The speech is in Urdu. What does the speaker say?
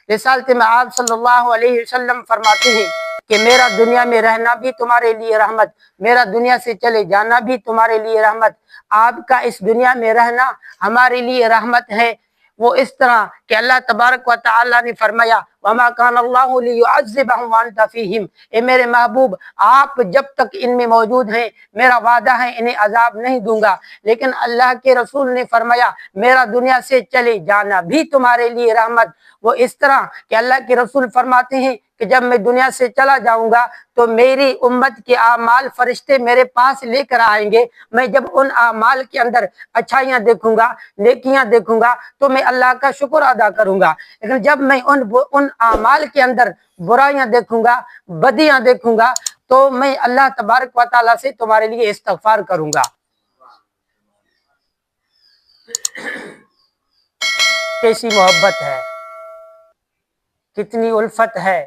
رسالت میں آپ صلی اللہ علیہ وسلم فرماتے ہیں کہ میرا دنیا میں رہنا بھی تمہارے لیے رحمت، میرا دنیا سے چلے جانا بھی تمہارے لیے رحمت۔ آپ کا اس دنیا میں رہنا ہمارے لیے رحمت ہے۔ وہ اس طرح کہ اللہ تبارک و تعالی نے فرمایا وَمَا كَانَ اللَّهُ لِيُعَذِّبَهُمْ وَأَنْتَ فِيهِمْ، اے میرے محبوب آپ جب تک ان میں موجود ہیں میرا وعدہ ہے انہیں عذاب نہیں دوں گا۔ لیکن اللہ کے رسول نے فرمایا میرا دنیا سے چلے جانا بھی تمہارے لیے رحمت۔ وہ اس طرح کہ اللہ کے رسول فرماتے ہیں کہ جب میں دنیا سے چلا جاؤں گا تو میری امت کے اعمال فرشتے میرے پاس لے کر آئیں گے۔ میں جب ان اعمال کے اندر اچھائیاں دیکھوں گا، نیکیاں دیکھوں گا تو میں اللہ کا شکر ادا کروں گا، لیکن جب میں ان اعمال کے اندر برائیاں دیکھوں گا، بدیاں دیکھوں گا تو میں اللہ تبارک و تعالیٰ سے تمہارے لیے استغفار کروں گا۔ کیسی محبت ہے، کتنی الفت ہے۔